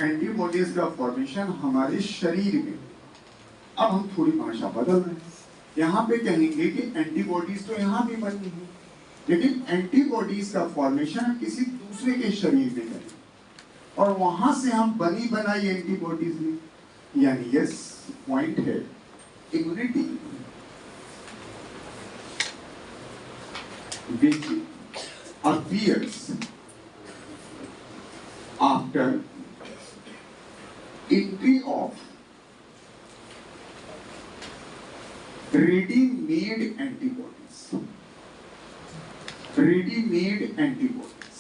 Antibodies का formation हमारे शरीर में, अब हम थोड़ी भाषा बदल रहे हैं। यहाँ पे कहेंगे कि एंटीबॉडीज तो यहाँ भी बनी है, लेकिन एंटीबॉडीज का फॉर्मेशन हम किसी दूसरे के शरीर में करें और वहां से हम बनी बनाई एंटीबॉडीज में, यानी यस पॉइंट है immunity, which appears after entry of ready-made antibodies. Ready-made antibodies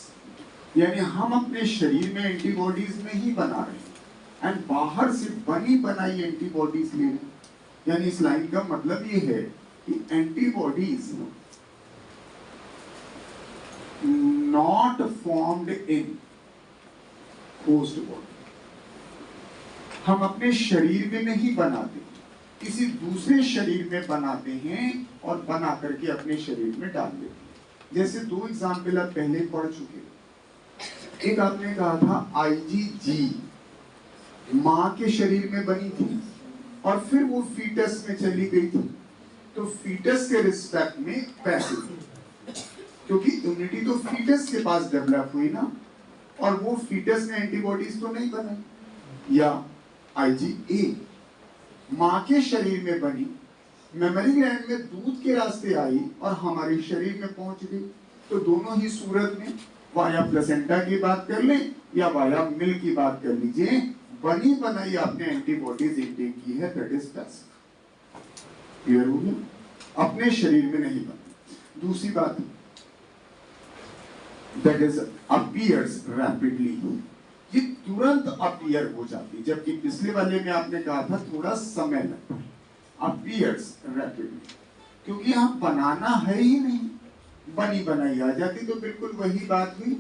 यानी हम अपने शरीर में एंटीबॉडीज नहीं बना रहे हैं एंड बाहर से बनी बनाई एंटीबॉडीज ले रहे हैं। यानी इस लाइन का मतलब ये है कि antibodies not formed in host body, हम अपने शरीर में नहीं बनाते, किसी दूसरे शरीर में बनाते हैं और बना करके अपने शरीर में डाल देते हैं। जैसे दो एग्जाम्पल आप पहले पढ़ चुके। एक आपने कहा था IgG माँ के शरीर में बनी थी और फिर वो फीटस में चली गई थी, तो फीटस के रिस्पेक्ट में पैसिव, क्योंकि इम्यूनिटी तो फीटस के पास डेवलप हुई ना, और वो फीटस ने एंटीबॉडीज तो नहीं बनाई। या IgA माँ के शरीर में बनी, मेमोरी ग्लैंड में दूध के रास्ते आई और हमारे शरीर में पहुंच गई। तो दोनों ही सूरत में वाया प्लेसेंटा की बात कर ले या वाया मिल्क की बात कर लीजिए, बनी बनाई आपने एंटीबॉडीज इंटेक की है, दैट इज पैसिव। क्लियर हो गया? अपने शरीर में नहीं बनी। दूसरी बात, that is appears rapidly, ये तुरंत अपीयर हो जाती, जबकि पिछले वाले में आपने कहा था थोड़ा समय लगता है। appears rapidly क्योंकि यहाँ बनाना है ही नहीं, बनी बनाई आ जाती। तो बिल्कुल वही बात हुई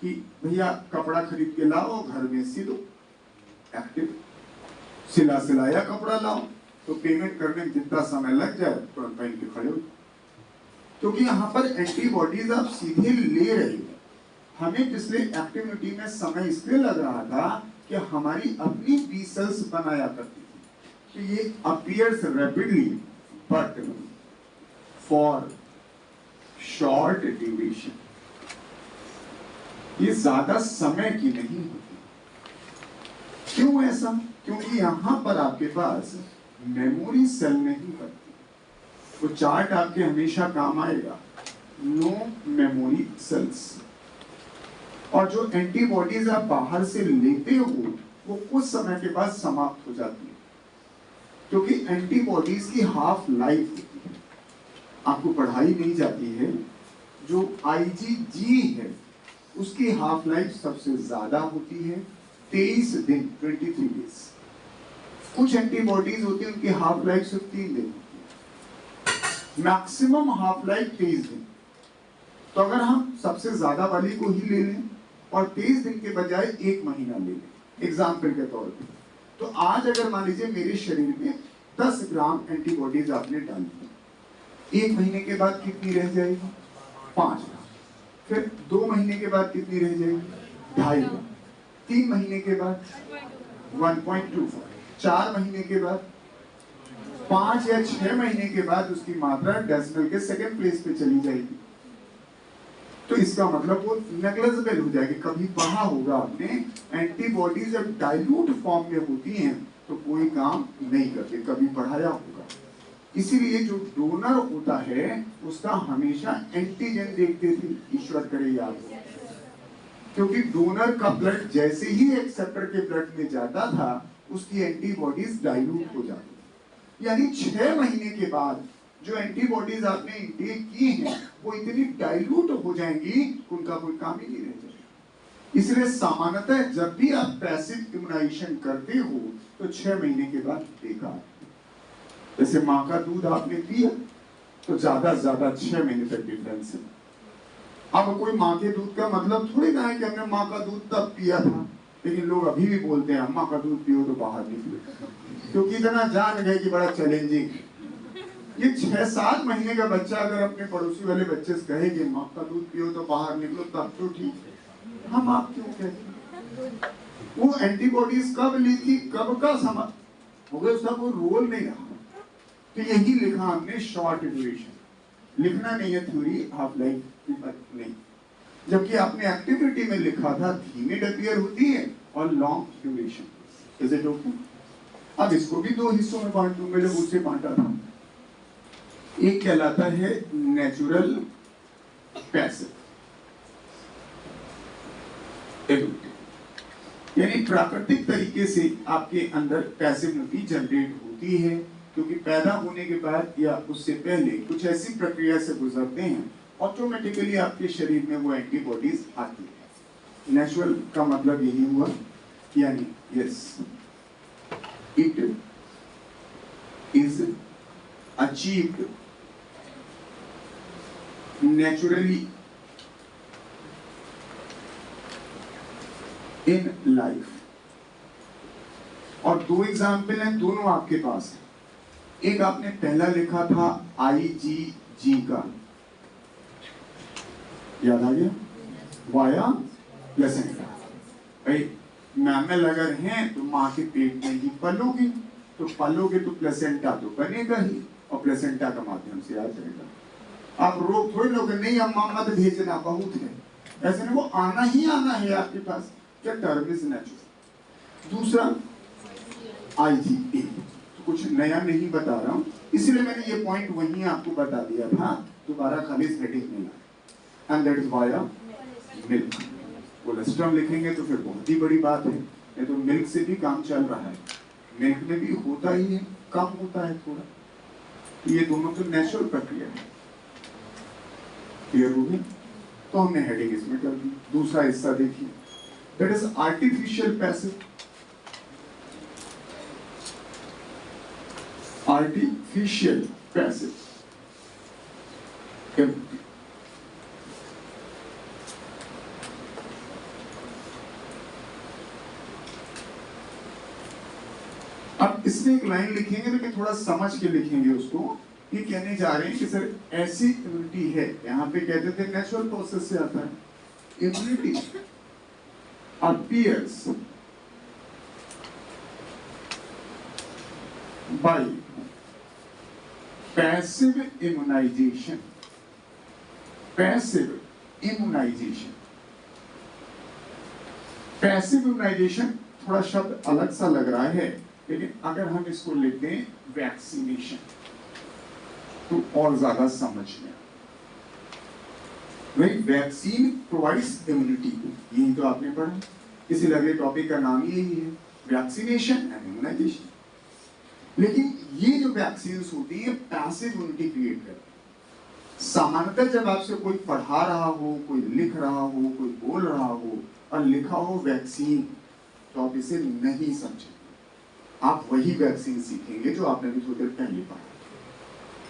कि भैया कपड़ा खरीद के लाओ, घर में सिलो, एक्टिव सिलाया कपड़ा लाओ, तो पेमेंट करने में जितना समय लग जाए तुरंत पहन के खड़े हो। क्योंकि यहाँ पर एंटीबॉडीज आप सीधे ले रहे हो। हमें पिछले एक्टिविटी में समय इसलिए लग रहा था कि हमारी अपनी बी सेल्स बनाया करती थी, तो ये appears rapidly but for short duration, ये ज्यादा समय की नहीं होती। क्यों ऐसा? क्योंकि यहाँ पर आपके पास मेमोरी सेल नहीं बनती। वो चार्ट आपके हमेशा काम आएगा, नो मेमोरी सेल्स। और जो एंटीबॉडीज आप बाहर से लेते हो वो कुछ समय के बाद समाप्त हो जाती है, क्योंकि एंटीबॉडीज की हाफ लाइफ होती है, आपको पढ़ाई नहीं जाती है। जो IgG है उसकी हाफ लाइफ सबसे ज्यादा होती है, 23 दिन, 23 डेज। कुछ एंटीबॉडीज होती है उनकी हाफ लाइफ सिर्फ 3 दिन, मैक्सिमम हाफ लाइफ 23 दिन। तो अगर हम सबसे ज्यादा वाली को ही ले लें और 23 दिन के बजाय 1 महीना ले लें एग्जाम्पल के तौर पे, तो आज अगर मान लीजिए मेरे शरीर में 10 ग्राम एंटीबॉडीज आपने डाल दी, 1 महीने के बाद कितनी रह जाएगी? 5 ग्राम। फिर 2 महीने के बाद कितनी रह जाएगी? 2.5 ग्राम। 3 महीने के बाद 1.25, 4 महीने के बाद 5 या 6 महीने के बाद उसकी मात्रा डेसिमल के सेकंड प्लेस पे चली जाएगी। तो इसका मतलब वो नेग्लिजिबल हो जाएगी। कभी पढ़ा होगा आपने, एंटीबॉडीज जब डाइल्यूट फॉर्म में होती हैं तो कोई काम नहीं करते, कभी पढ़ाया होगा। इसीलिए जो डोनर होता है उसका हमेशा एंटीजन देखते थे, ईश्वर करे याद हो, क्योंकि डोनर का ब्लड जैसे ही एक्सेप्टर के ब्लड में जाता था उसकी एंटीबॉडीज डाइल्यूट हो जाती। यानी 6 महीने के बाद जो एंटीबॉडीज आपने इंटेक की हैं वो इतनी डाइल्यूट हो जाएंगी उनका कोई काम ही नहीं रह जाएगा। इसलिए सामान्यतः जब भी आप पैसिव इम्यूनाइजेशन करते हो तो 6 महीने के बाद बेकार। जैसे माँ का दूध आपने पिया तो ज्यादा 6 महीने तक डिफरेंस है। अब कोई माँ के दूध का मतलब थोड़ी ना है कि हमने माँ का दूध तब पिया था, लेकिन लोग अभी भी बोलते हैं माँ का दूध पियो तो बाहर निकलो, क्योंकि इतना जान गए कि बड़ा चैलेंजिंग। ये 6-7 महीने का बच्चा अगर अपने पड़ोसी वाले बच्चे से कहे कि माँ का दूध पियो तो बाहर निकलो, तब तो ठीक है। हम आप क्यों कहते हैं? वो एंटीबॉडीज कब ली थी, कब का समय हो गया, उसका कोई रोल नहीं रहा। तो यही लिखा हमने, शॉर्ट ड्यूरेशन। लिखना नहीं है थ्योरी, हाफ लाइफ नहीं, जबकि आपने एक्टिविटी में लिखा था धीमे अपीयर होती है और long duration. Is it okay? अब इसको भी दो हिस्सों में बांट दूंगा जब उससे बांटा था। एक कहलाता है नेचुरल पैसिव एबिलिटी, यानी प्राकृतिक तरीके से आपके अंदर पैसिविटी जनरेट होती है, क्योंकि पैदा होने के बाद या उससे पहले कुछ ऐसी प्रक्रिया से गुजरते हैं, ऑटोमेटिकली आपके शरीर में वो एंटीबॉडीज आती है। नेचुरल का मतलब यही हुआ, यानी yes it is achieved naturally in life. और दो एग्जाम्पल हैं, दोनों आपके पास है। एक आपने पहला लिखा था IgG का, याद आ गया, वाया प्लेसेंटा। भाई मैमल अगर हैं तो माँ के पेट में ही पलोगे, तो पलोगे तो प्लेसेंटा तो बनेगा ही, और प्लेसेंटा का माध्यम से आ जाएगा। आप रोक थोड़ी लोगे, नहीं अम्मा मत भेजना, बहुत है, ऐसे नहीं, वो आना ही आना है आपके पास। क्या टर्म इज नेचुरल। दूसरा IgA, तो कुछ नया नहीं बता रहा हूं, इसलिए मैंने ये पॉइंट वहीं आपको बता दिया था, दोबारा खाली हेडिंग में ला। And that is via milk. Cholesterol लिखेंगे तो फिर बहुत ही बड़ी बात है, नहीं तो मिल्क से भी काम चल रहा है, मिल्क में भी होता ही है, कम होता है थोड़ा। तो ये दोनों तो नेचुरल प्रक्रिया है। क्लियर हो गया? तो हमने हेडिंग इसमें कर दी। दूसरा हिस्सा देखिए, that is artificial passive. Artificial passive अब इसमें एक लाइन लिखेंगे, लेकिन थोड़ा समझ के लिखेंगे उसको। ये कहने जा रहे हैं कि सर ऐसी इम्यूनिटी है, यहाँ पे कहते थे नेचुरल प्रोसेस से आता है। Immunity appears by passive immunization। Passive immunisation, passive immunisation थोड़ा शब्द अलग सा लग रहा है, लेकिन अगर हम इसको लेते हैं वैक्सीनेशन तो और ज्यादा समझ में। वही वैक्सीन प्रोवाइड्स इम्यूनिटी, यही तो आपने पढ़ा, इसीलिए अगले टॉपिक का नाम यही है, वैक्सीनेशन एंड इम्यूनाइजेशन। लेकिन ये जो वैक्सीन होती है पैसिव इम्यूनिटी क्रिएट करती है। सामान्यतः जब आपसे कोई पढ़ा रहा हो, कोई लिख रहा हो, कोई बोल रहा हो और लिखा हो वैक्सीन, तो आप इसे नहीं समझेंगे। आप वही वैक्सीन सीखेंगे जो आपने भी थोड़ी देर पहले पढ़ा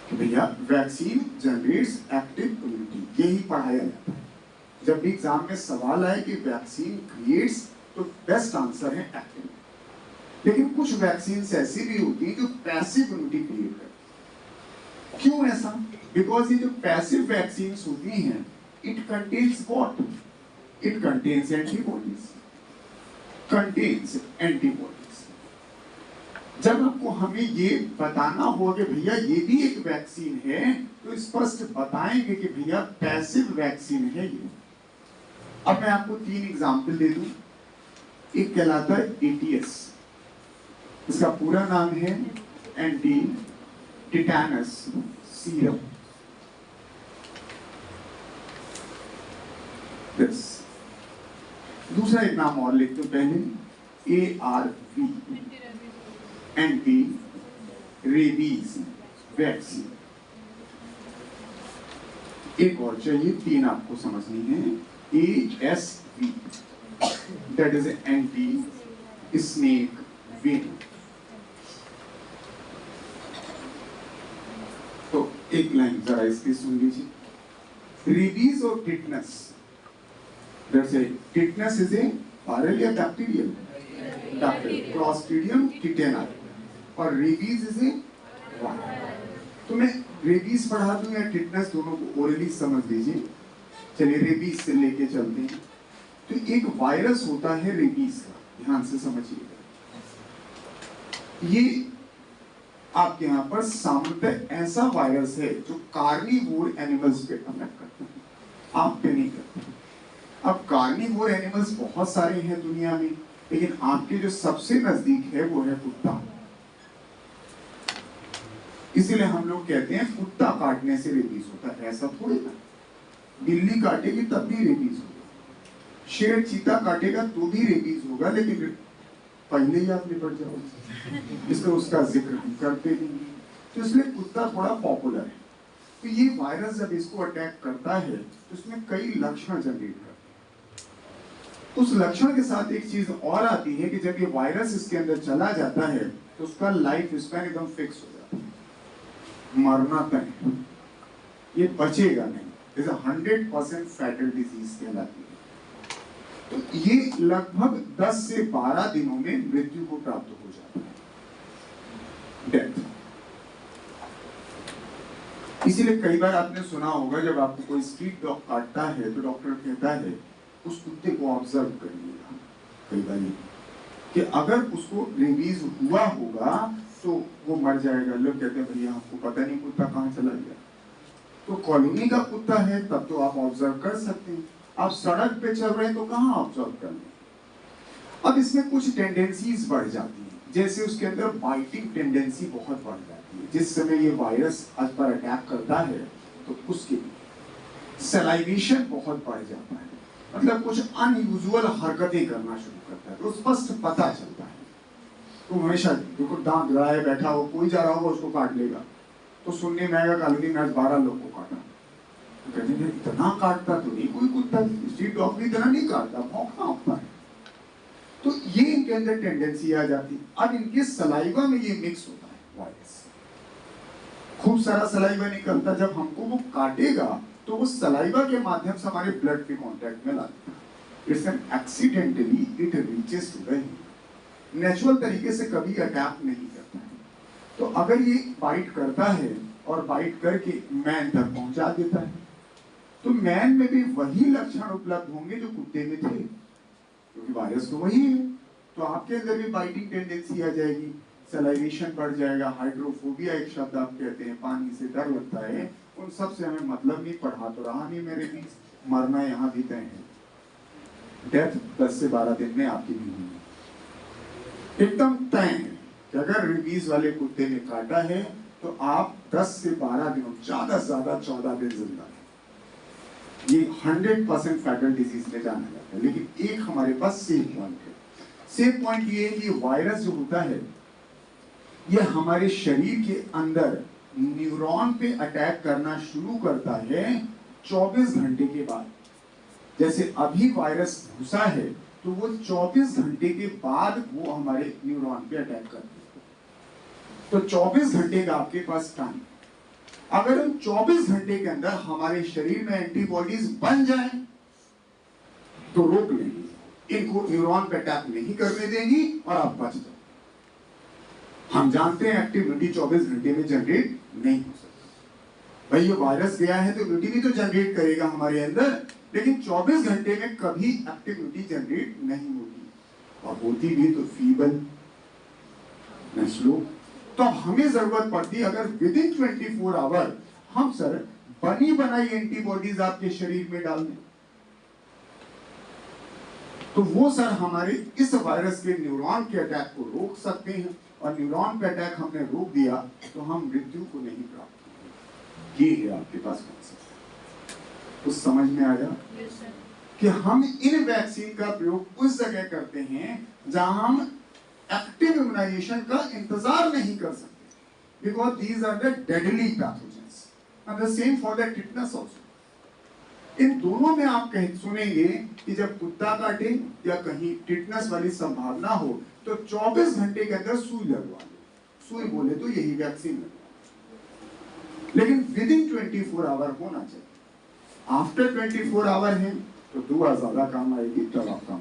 कि भैया वैक्सीन जनरेट्स एक्टिव इम्यूनिटी, यही पढ़ाया जाता है। जब भी एग्जाम में सवाल आए कि वैक्सीन क्रिएट्स, तो बेस्ट आंसर है एक्टिव। लेकिन कुछ वैक्सीन ऐसी भी होती है जो पैसिव इम्यूनिटी क्रिएट करती है। क्यों ऐसा? बिकॉज ये जो पैसिव वैक्सीन होती हैं, it contains what? It contains antibodies, contains antibodies. जब आपको हमें ये बताना होगा कि भैया ये भी एक वैक्सीन है, तो स्पष्ट बताएंगे कि भैया पैसिव वैक्सीन है ये। अब मैं आपको 3 एग्जाम्पल दे दूं। एक कहलाता है ATS, इसका पूरा नाम है एंटी टिटेनस सीरम। दूसरा एक नाम और लिख दो पहले, ARV, एंटी रेबीज वैक्सीन। एक और चाहिए, 3 आपको समझनी है, ASV, that is anti snake venom. तो एक लाइन जरा इसकी सुन लीजिए, रेबीज और tetanus, that's a tetanus is a viral या बैक्टीरियल? बैक्टीरियल, क्लॉस्ट्रिडियम टिटेना, और रेबीज इज ए वायरल। तो मैं रेबीज पढ़ा दूं या टिटनस, दोनों को ओरली समझ लीजिए। चलिए रेबीज से लेके चलते हैं। तो एक वायरस होता है रेबीज का, ध्यान से समझिएगा, ये आपके यहाँ पर सामान्यतः ऐसा वायरस है जो कार्निवोर एनिमल्स पे अटैक करता है, आप पे नहीं करता। अब कार्निवोर एनिमल्स बहुत सारे हैं दुनिया में, लेकिन आपके जो सबसे नजदीक है वो है कुत्ता। इसीलिए हम लोग कहते हैं कुत्ता काटने से रेबीज होता है, ऐसा थोड़ी ना। बिल्ली काटेगी तब भी रेबीज होगा, शेर चीता काटेगा तो भी रेबीज होगा, लेकिन पहले ही आप निपट जाओगे, इसलिए उसका जिक्र हम करते नहीं। तो इसलिए कुत्ता थोड़ा पॉपुलर है। तो ये वायरस जब इसको अटैक करता है तो इसमें कई लक्षण जनरेट करते हैं। उस लक्षण के साथ एक चीज और आती है कि जब ये वायरस इसके अंदर चला जाता है तो उसका लाइफ स्पैन एकदम फिक्स हो जाता है, मरना तय, ये बचेगा नहीं। 100% फैटल डिजीज कहलाती है। तो ये लगभग 10 से 12 दिनों में मृत्यु को प्राप्त हो जाता है, डेथ। इसीलिए कई बार आपने सुना होगा जब आपको कोई स्ट्रीट डॉग काटता है तो डॉक्टर कहता है उस कुत्ते को ऑब्जर्व करिएगा, कई बार कि अगर उसको रेबीज हुआ होगा तो वो मर जाएगा। लोग कहते हैं भैया आपको पता नहीं कुत्ता कहाँ चला गया। तो कॉलोनी का कुत्ता है तब तो आप ऑब्जर्व कर सकते हैं, आप सड़क पे चल रहे हैं तो कहाँ ऑब्जर्व कर लें। अब इसमें कुछ टेंडेंसीज बढ़ जाती हैं, जैसे उसके अंदर बाइटिंग टेंडेंसी बहुत बढ़ जाती है। जिस समय ये वायरस आज पर अटैक करता है तो उसके सलाइवेशन बहुत बढ़ जाता है, मतलब कुछ अनयूजुअल हरकतें करना शुरू करता है, तो स्पष्ट पता चलता है। तो हमेशा देखो दांत गड़ाए बैठा हो, कोई जा रहा होगा उसको काट लेगा, तो सुनने में आएगा कॉलोनी में आज 12 लोग को काटा। तो कहते हैं इतना काटता तो नहीं कोई कुत्ता, स्ट्रीट डॉग भी इतना नहीं काटता, भौंकना होता है। तो ये इनके अंदर टेंडेंसी आ जाती है। अब इनके सलाइवा में ये मिक्स होता है वायरस, खूब सारा सलाइवा निकलता, जब हमको वो काटेगा तो वो सलाइवा के माध्यम से हमारे ब्लड के कांटेक्ट में लाता है। It's an accidentally it reaches to the heat, natural तरीके से कभी अटैक नहीं करता है। तो अगर ये बाइट करता है और बाइट करके मैन तक पहुंचा देता है, तो मैन में भी वही लक्षण उपलब्ध होंगे जो कुत्ते में थे, क्योंकि वायरस तो वही है। तो आपके अंदर भी बाइटिंग टेंडेंसी आ जाएगी, सलाइवेशन बढ़ जाएगा, हाइड्रोफोबिया एक शब्द आप कहते हैं, पानी से डर लगता है। उन सब से हमें मतलब नहीं, पढ़ा तो रहा नहीं मेरे बीच, मरना यहाँ भी तय है। डेथ 10 से 12 दिन में आपकी भी हुई, एकदम तय है कि अगर रेबीज वाले कुत्ते ने काटा है तो आप 10 से 12 दिनों, ज्यादा से ज्यादा 14 दिन जिंदा है। ये 100% फैटल डिजीज में जाना जाता है। लेकिन एक हमारे पास सेफ पॉइंट है। सेफ पॉइंट ये है कि वायरस जो होता है ये हमारे शरीर के अंदर न्यूरॉन पे अटैक करना शुरू करता है 24 घंटे के बाद। जैसे अभी वायरस घुसा है तो वो 24 घंटे के बाद वो हमारे न्यूरॉन पे अटैक करता है। तो 24 घंटे का आपके पास टाइम, अगर हम 24 घंटे के अंदर हमारे शरीर में एंटीबॉडीज बन जाए तो रोक लेंगी, इनको न्यूरॉन पे अटैक नहीं करने देंगी और आप बच जाओ। हम जानते हैं एक्टिविटी 24 घंटे में जनरेट नहीं हो सकती। भाई ये वायरस गया है तो इम्यूनिटी भी तो जनरेट करेगा हमारे अंदर, लेकिन 24 घंटे में कभी एक्टिविटी जनरेट नहीं होगी, और होती भी तो फीबल न स्लो। तो हमें जरूरत पड़ती है अगर विद इन 24 आवर हम सर बनी बनाई एंटीबॉडीज आपके शरीर में डाल दें, तो वो सर हमारे इस वायरस के न्यूरॉन के अटैक को रोक सकते हैं। और न्यूरॉन पे अटैक हमने रोक दिया तो हम मृत्यु को नहीं प्राप्त करेंगे। ये है आपके पास कॉन्सेप्ट, तो समझ में आया कि हम इन वैक्सीन का प्रयोग उस जगह करते हैं जहां हम एक्टिव इम्यूनाइजेशन का इंतजार नहीं कर सकते, because these are the deadly pathogens and the same for the tetanus also. इन दोनों में आप कहीं सुनेंगे कि जब कुत्ता काटे या कहीं टिटनस वाली संभावना हो तो 24 घंटे के अंदर सुई लगवा लो। सुई बोले तो यही वैक्सीन लगवा, लेकिन विद इन 24 आवर होना चाहिए। आफ्टर 24 आवर है तो दुआ ज्यादा काम आएगी, तब आप काम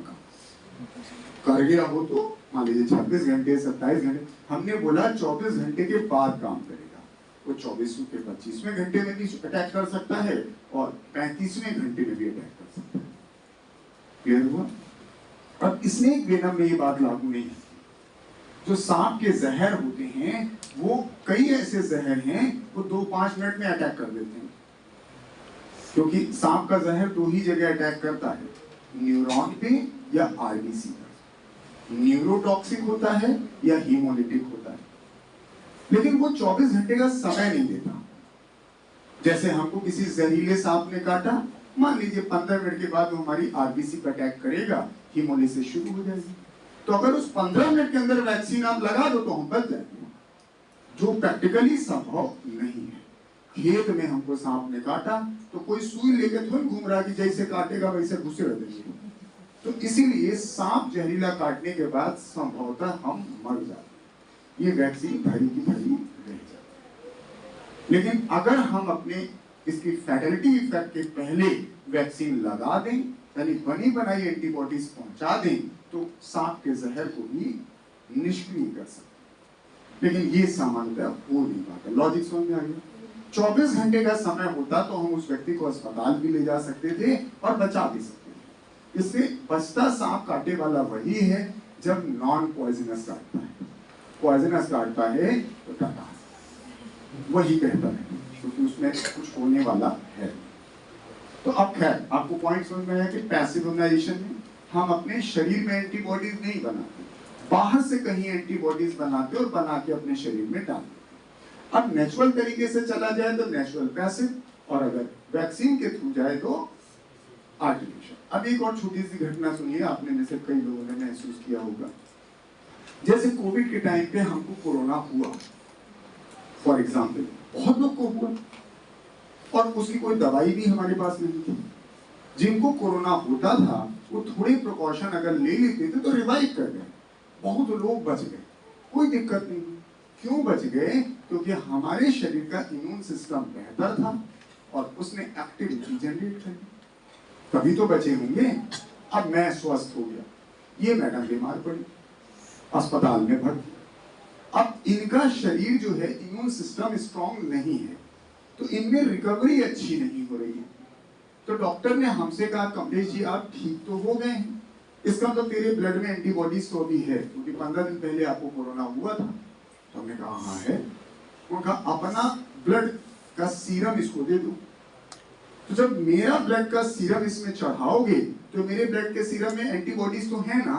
कर गया हो तो मान लीजिए 26 घंटे 27 घंटे, हमने बोला 24 घंटे के बाद काम करेगा। वो 24वें के 25वें घंटे में भी अटैक कर सकता है और 35वें घंटे में भी अटैक कर सकता है। क्लियर हुआ? अब स्नेक वेनम में ये बात लागू नहीं है। जो सांप के जहर होते हैं वो कई ऐसे जहर हैं वो 2-5 मिनट में अटैक कर देते हैं, क्योंकि सांप का जहर 2 ही जगह अटैक करता है, न्यूरॉन पे या आरबीसी पर। न्यूरोटॉक्सिक होता है या हीमोलिटिक होता है, लेकिन वो 24 घंटे का समय नहीं देता। जैसे हमको किसी जहरीले सांप ने काटा, मान लीजिए 15 मिनट के बाद वो हमारी आरबीसी पर अटैक करेगा, हीमोलिसिस शुरू हो जाएगी। तो अगर उस 15 मिनट के अंदर वैक्सीन आप लगा दो तो हम बच जाएंगे, जो प्रैक्टिकली संभव नहीं है। खेत में हमको सांप ने काटा तो कोई सुई लेके थोड़ी घूम रहा कि जैसे काटेगा वैसे घुसे रह जाएंगे। तो इसीलिए सांप जहरीला काटने के बाद संभवतः हम मर जाते, ये वैक्सीन भरी की भरी रह जाती। लेकिन अगर हम अपने इसकी फैटलिटी इफेक्ट के पहले वैक्सीन लगा दें, यानी बनी बनाई एंटीबॉडीज पहुंचा दें, तो सांप के जहर को भी निष्क्रिय कर सकते। लेकिन ये सामान्यतः हो नहीं पाता। लॉजिक समझ में आ गया? 24 घंटे का समय होता तो हम उस व्यक्ति को अस्पताल भी ले जा सकते थे और बचा भी सकते थे। इससे बचता सांप काटे वाला वही है जब नॉन पॉइजनस काटता है। पॉइजनस काटता है तो टाटा वही कहता है, क्योंकि उसमें कुछ होने वाला है। तो अब खैर आपको पॉइंट समझ में आया कि पैसिव इम्यूनाइजेशन में हम अपने शरीर में एंटीबॉडीज नहीं बनाते, बाहर से कहीं एंटीबॉडीज बनाते और बना के अपने शरीर में डालते। अब नेचुरल तरीके से चला जाए तो नेचुरल पैसिव, और अगर वैक्सीन के थ्रू जाए तो आर्टिफिशियल। अब एक और छोटी सी घटना सुनिए, आपने में से कई लोगों ने महसूस किया होगा। जैसे कोविड के टाइम पे हमको कोरोना हुआ, फॉर एग्जाम्पल, बहुत लोग को हुआ और उसकी कोई दवाई भी हमारे पास नहीं थी। जिनको कोरोना होता था वो थोड़े प्रिकॉशन अगर ले लेते थे तो रिवाइव कर गए, बहुत लोग बच गए, कोई दिक्कत नहीं। क्यों बच गए? क्योंकि हमारे शरीर का इम्यून सिस्टम बेहतर था और उसने एक्टिविटी जनरेट कर दी, तभी तो बचे होंगे। अब मैं स्वस्थ हो गया, ये मैडम बीमार पड़ी, अस्पताल में भर्ती। अब इनका शरीर जो है इम्यून सिस्टम स्ट्रांग नहीं है, तो इनमें रिकवरी अच्छी नहीं हो रही है। तो डॉक्टर ने हमसे कहा कमलेश जी आप ठीक तो हो गए हैं, इसका मतलब तेरे ब्लड में एंटीबॉडीज तो अभी है, क्योंकि 15 दिन पहले आपको कोरोना हुआ था। तो हमने कहा हाँ है। उनका अपना ब्लड का सीरम इसको दे दो। तो जब मेरा ब्लड का सीरम इसमें चढ़ाओगे तो मेरे ब्लड के सीरम में एंटीबॉडीज तो है ना,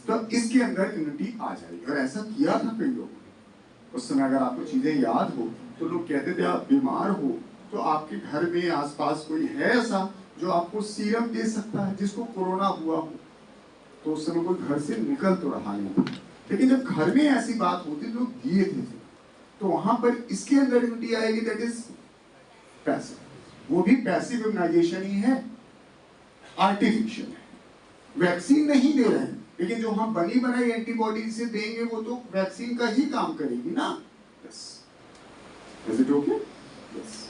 तो इसके अंदर इम्यूनिटी आ जाएगी। और ऐसा किया था कई लोगों ने। उस समय अगर आपको चीजें याद हो तो लोग कहते थे आप बीमार हो तो आपके घर में आसपास कोई है ऐसा जो आपको सीरम दे सकता है जिसको कोरोना हुआ हो। तो उस समय कोई घर से निकल तो रहा नहीं, लेकिन जब घर में ऐसी बात होती लोग दिए थे, तो वहां पर इसके अंदर इम्यूनिटी आएगी, दैट इज पैसिव। वो भी पैसिव इम्यूनाइजेशन ही है, आर्टिफिशियल है। वैक्सीन नहीं दे रहे हैं, लेकिन जो हम बनी बनाई एंटीबॉडी से देंगे वो तो वैक्सीन का ही काम करेगी ना। Yes, is it okay? Yes.